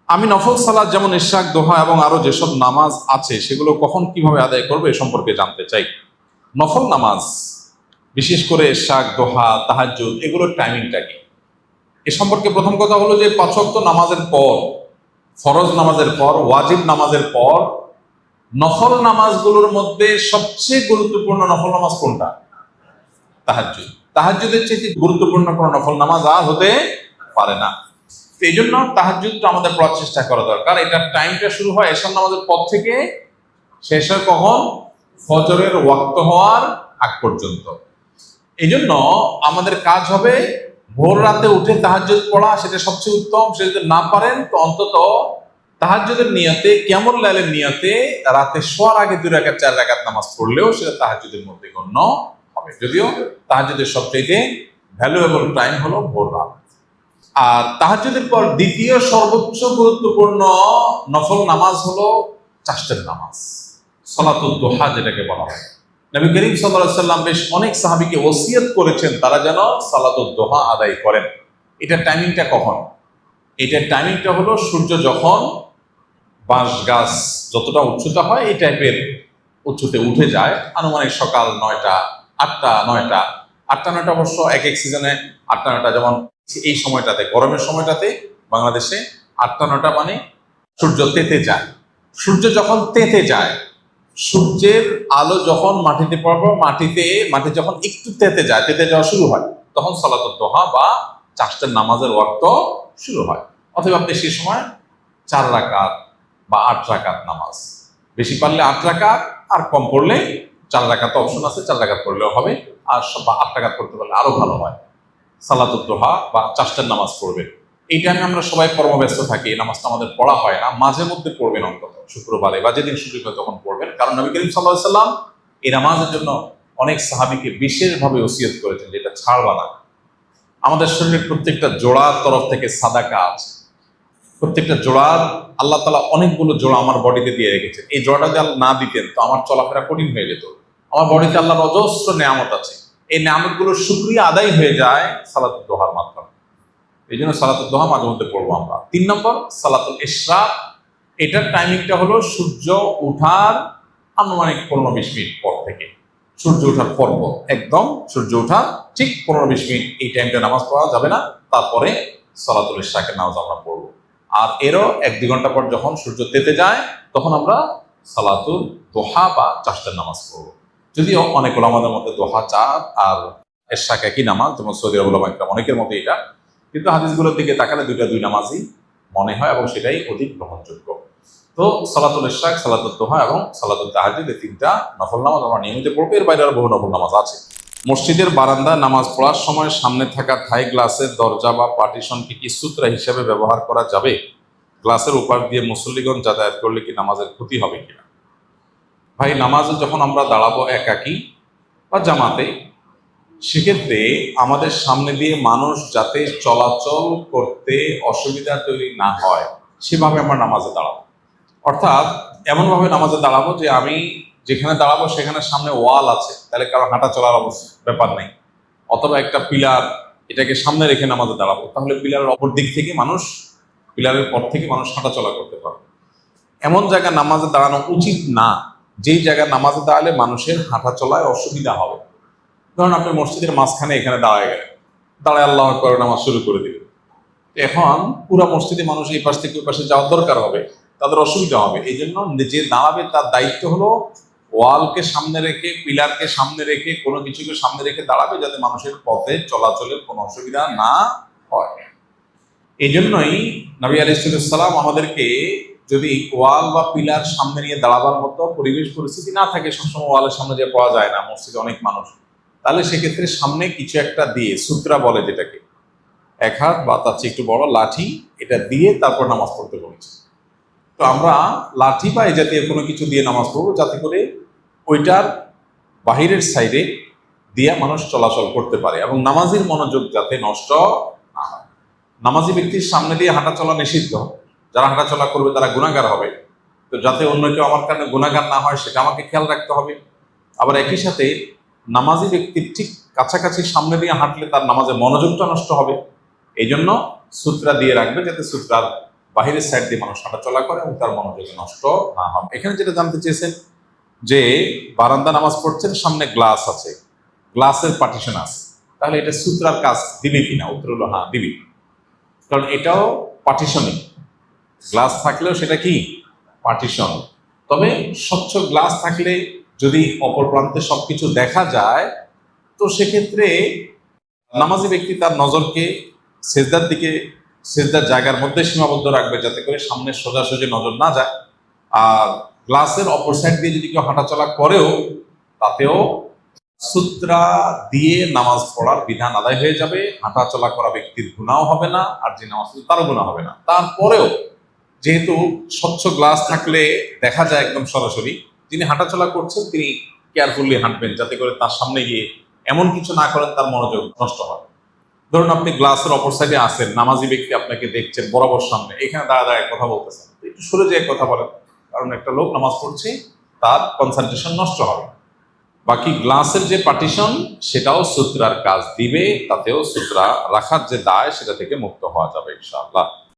আমি নফল সালাত যেমন ইশরাক, দোহা এবং আরো যেসব নামাজ আছে সেগুলো কখন কিভাবে আদায় করবে এ সম্পর্কে জানতে চাই। নফল নামাজ, বিশেষ করে ইশরাক, দোহা, তাহাজ্জুদ, এগুলোর টাইমিংটা কি এ সম্পর্কে প্রথম কথা হলো যে ৫ ওয়াক্ত নামাজের পর, ফরজ নামাজের পর, ওয়াজিব নামাজের পর নফল নামাজগুলোর মধ্যে সবচেয়ে গুরুত্বপূর্ণ নফল নামাজ কোনটা? তাহাজ্জুদ। তাহাজ্জুদের চেয়ে গুরুত্বপূর্ণ কোনো নফল নামাজ আর হতে পারে না। তো এই জন্য তাহাজ্জুদটা আমাদের পড়ার চেষ্টা করা দরকার। এটার টাইমটা শুরু হয় এশার নামাজের পর থেকে, শেষ হয় কখন? ফজরের ওয়াক্ত হওয়ার আগ পর্যন্ত। এই জন্য আমাদের কাজ হবে ভোর রাতে উঠে তাহাজ্জুদ পড়া, সেটা সবচেয়ে উত্তম। সে যদি না পারেন তো অন্তত তাহাজ্জুদের নিয়তে, কিয়ামুল লাইলের নিয়তে রাতে শোয়ার আগে 2 রাকাত 4 রাকাত নামাজ পড়লেও সেটা তাহাজ্জুদের মধ্যে গণ্য হবে। যদিও তাহাজ্জুদের সবচেয়ে ভ্যালুয়েবল টাইম হলো ভোর রাত। আর তাহাজ্জুদের পর দ্বিতীয় সর্বোচ্চ গুরুত্বপূর্ণ নফল নামাজ হলো চাষতের নামাজ, সালাতুদ দুহা যেটাকে বলা হয়। নবী করিম সাল্লাল্লাহু আলাইহি সাল্লাম বেশ অনেক সাহাবীকে ওসিয়ত করেছেন তারা যেন সালাতুদ দুহা আদায় করেন। এটার টাইমিংটা কখন? এটার টাইমিংটা হলো সূর্য যখন বাঁশ গাছ যতটা উচ্চতা হয় এই টাইপের উচ্চতে উঠে যায়, আনুমানিক সকাল 9টা, 8টা, 9টা। 8টা 9টা অবশ্য এক এক সিজনে 8টা 9টা, যেমন এই সময়টাতে, গরমের সময়টাতে বাংলাদেশে 8টা 9টা মানে সূর্য তেতে যায়। সূর্য যখন তেতে যায়, সূর্যের আলো যখন মাটিতে পড়বে, মাটি যখন একটু তেতে যায়, তেতে যাওয়া শুরু হয়, তখন সালাতুদ দুহা বা চাষতের নামাজের ওয়াক্ত শুরু হয়। অথবা আপনি সেই সময় 4 রাকাত বা 8 রাকাত নামাজ, বেশি পারলে 8 রাকাত, আর কম পড়লে 4 রাকাত অপশন আছে, 4 রাকাত পড়লেও হবে। আর 8 রাকাত পড়তে পারলে আরো ভালো হয়। সালাতুদ দুহা বা চাষতের নামাজ পড়বে। এই টাইমে আমরা সবাই কর্মব্যস্ত থাকি, এই নামাজটা আমাদের পড়া হয় না। মাঝে মধ্যে পড়বেন, অন্তত শুক্রবারে বা যেদিন সুযোগ হয় তখন পড়বেন। কারণ নবী করিম সাল্লাল্লাহু আলাইহি সাল্লাম এই নামাজের জন্য অনেক সাহাবীকে বিশেষভাবে ওসিয়ত করেছেন, যেটা ছাড়বা না। আমাদের শরীরের প্রত্যেকটা জোড়ার তরফ থেকে সাদাকা আছে। প্রত্যেকটা জোড়ার আল্লাহ তাআলা অনেকগুলো জোড়া আমার বডিতে দিয়ে রেখেছেন। এই জোড়াটা যদি আল্লাহ না দিতেন তো আমার চলাফেরা কঠিন হয়ে যেত। আমার বডিতে আল্লাহর অজস্র নেয়ামত আছে, এই নেয়ামতগুলোর শুকরিয়া আদায় হয়ে যায় সালাতুদ দুহার মাধ্যমে। এই জন্য সালাতুদ দুহা মাঝে মধ্যে পড়বো আমরা। 3 নম্বর সালাতুল ইশরাক। এটার টাইমিংটা হলো সূর্য ওঠার আনুমানিক 15-20 মিনিট পর থেকে। সূর্য ওঠার পর একদম সূর্য ওঠার ঠিক 15-20 মিনিট এই টাইমটা নামাজ পড়া যাবে না। তারপরে সালাতুল ইশরাকের নামাজ আমরা পড়বো। আর এরও 1-2 ঘন্টা পর যখন সূর্য তেতে যায় তখন আমরা সালাতুল দুহা বা চাষতের নামাজ পড়বো। যদিও অনেক ওলামাদের মধ্যে দোহা, চাঁদ আর ইশরাক একই নামাজ, যেমন সৌদি আরব ওলামা ইকরাম অনেকের মধ্যে এটা, কিন্তু হাদিসগুলোর দিকে তাকালে দুই নামাজই মনে হয় এবং সেটাই অধিক গ্রহণযোগ্য। তো সালাতুল ইশরাক, সালাতুল দুহা এবং সালাতুল তাহাজ্জুদ, এই 3টা নফল নামাজ আমরা নিয়মিত পড়বো। এর বাইরে আরো বহু নফল নামাজ আছে। মসজিদের বারান্দায় নামাজ পড়ার সময় সামনে থাকা থাই গ্লাসের দরজা বা পার্টিশনকে কি সূত্র হিসেবে ব্যবহার করা যাবে? গ্লাসের উপর দিয়ে মুসল্লিগণ যাতায়াত করলে কি নামাজের ক্ষতি হবে কিনা? ভাই, নামাজে যখন আমরা দাঁড়াবো একাকী বা জামাতে, সেক্ষেত্রে আমাদের সামনে দিয়ে মানুষ যাতে চলাচল করতে অসুবিধা তৈরি না হয় সেভাবে আমরা নামাজে দাঁড়াবো। অর্থাৎ এমনভাবে নামাজে দাঁড়াবো যে আমি যেখানে দাঁড়াবো সেখানে সামনে ওয়াল আছে, তাহলে কারো হাঁটা চলার ব্যাপার নেই। অথবা একটা পিলার, এটাকে সামনে রেখে নামাজে দাঁড়াবো, তাহলে পিলারের অপর দিক থেকে মানুষ, পিলারের পর থেকে মানুষ হাঁটা চলা করতে পারবে। এমন জায়গায় নামাজে দাঁড়ানো উচিত না যেই জায়গায় নামাজে দাঁড়ালে মানুষের হাঁটা চলায় অসুবিধা হবে। ধরুন আপনি মসজিদের মাঝখানে এখানে দাঁড়ায় গেলেন, দাঁড়ায় আল্লাহু আকবার নামাজ শুরু করে দিলেন। এখন পুরো মসজিদে মানুষ এই পাশ থেকে ওই পাশে যাওয়ার দরকার হবে, তাদের অসুবিধা হবে। এই জন্য যে দাঁড়াবে তার দায়িত্ব হলো ওয়ালকে সামনে রেখে, পিলারকে সামনে রেখে, কোনো কিছুকে সামনে রেখে দাঁড়াবে যাতে মানুষের পথে চলাচলের কোনো অসুবিধা না হয়। এই জন্যই নবী আলাইহিস সালাম আমাদেরকে, যদি ওয়াল বা পিলার সামনে নিয়ে দাঁড়াবার মতো পরিবেশ পরিস্থিতি না থাকে, সবসময় ওয়ালের সামনে যে পাওয়া যায় না, মসজিদে অনেক মানুষ, তাহলে সেক্ষেত্রে সামনে কিছু একটা দিয়ে, সূত্রা বলে যেটাকে, 1 হাত বা তার চেয়ে একটু বড় লাঠি, এটা দিয়ে তারপর নামাজ পড়তে বলেছে। তো আমরা লাঠি বা এই জাতীয় কোনো কিছু দিয়ে নামাজ পড়বো, যাতে করে ওইটার বাহিরের সাইডে দিয়ে মানুষ চলাচল করতে পারে এবং নামাজের মনোযোগ যাতে নষ্ট না হয়। নামাজি ব্যক্তির সামনে দিয়ে হাঁটা চলা নিষিদ্ধ। যারা হাঁটা চলা করবে তারা গুনাহগার হবে। তো যাতে অন্য কেউ আমার কারণে গুনাহগার না হয় সেটা আমাকে খেয়াল রাখতে হবে। আবার একই সাথে নামাজি ব্যক্তির ঠিক কাছাকাছি সামনে দিয়ে হাঁটলে তার নামাজে মনোযোগটা নষ্ট হবে। এই জন্য সূত্রা দিয়ে রাখবে, যাতে সূত্রার বাহিরের সাইড দিয়ে মানুষ হাঁটাচলা করে এবং তার মনোযোগ নষ্ট না হয়। এখানে যেটা জানতে চেয়েছেন যে বারান্দা নামাজ পড়ছেন, সামনে গ্লাস আছে, গ্লাসের পার্টিশন আছে, তাহলে এটা সুতরার কাজ দিবে কিনা? উত্তর হলো হ্যাঁ, দিবি। কারণ এটাও পার্টিশনিং, গ্লাস থাকলেও সেটা কি পার্টিশন। তবে স্বচ্ছ গ্লাস থাকলে যদি অপর প্রান্তে সবকিছু দেখা যায়, তো সেক্ষেত্রে নামাজি ব্যক্তি তার নজরকে সেজদার দিকে, সেজদার জায়গার মধ্যে সীমাবদ্ধ রাখবে, যাতে করে সামনে সোজাসুজি নজর না যায়। আর গ্লাসের অপর সাইড দিয়ে যদি কেউ হাঁটাচলা করেও, তাতেও সুতরা দিয়ে নামাজ পড়ার বিধান আদায় হয়ে যাবে, হাঁটাচলা করা ব্যক্তির গুনাহ হবে না, আর যে নামাজ পড়ে তারও গুনাহ হবে না। তারপরেও যেহেতু স্বচ্ছ গ্লাস থাকলে দেখা যায় একদম সরাসরি, যিনি হাঁটাচলা করছেন তিনি কেয়ারফুলি হাঁটবেন, যাতে করে তার সামনে গিয়ে এমন কিছু না করেন তার মনোযোগ নষ্ট হয়। ধরুন আপনি গ্লাসের অপর সাইডে আসেন, নামাজি ব্যক্তি আপনাকে দেখছেন বরাবর সামনে, এখানে দাঁড়া দাঁড়ায় কথা বলতেছেন, একটু সরে যেয়ে কথা বলেন, কারণ একটা লোক নামাজ পড়ছে, তার কনসেন্ট্রেশন নষ্ট হবে। বাকি গ্লাসের যে পার্টিশন সেটাও সুতরার কাজ দিবে, তাতেও সুতরা রাখার যে দায় সেটা থেকে মুক্ত হওয়া যাবে ইনশাআল্লাহ।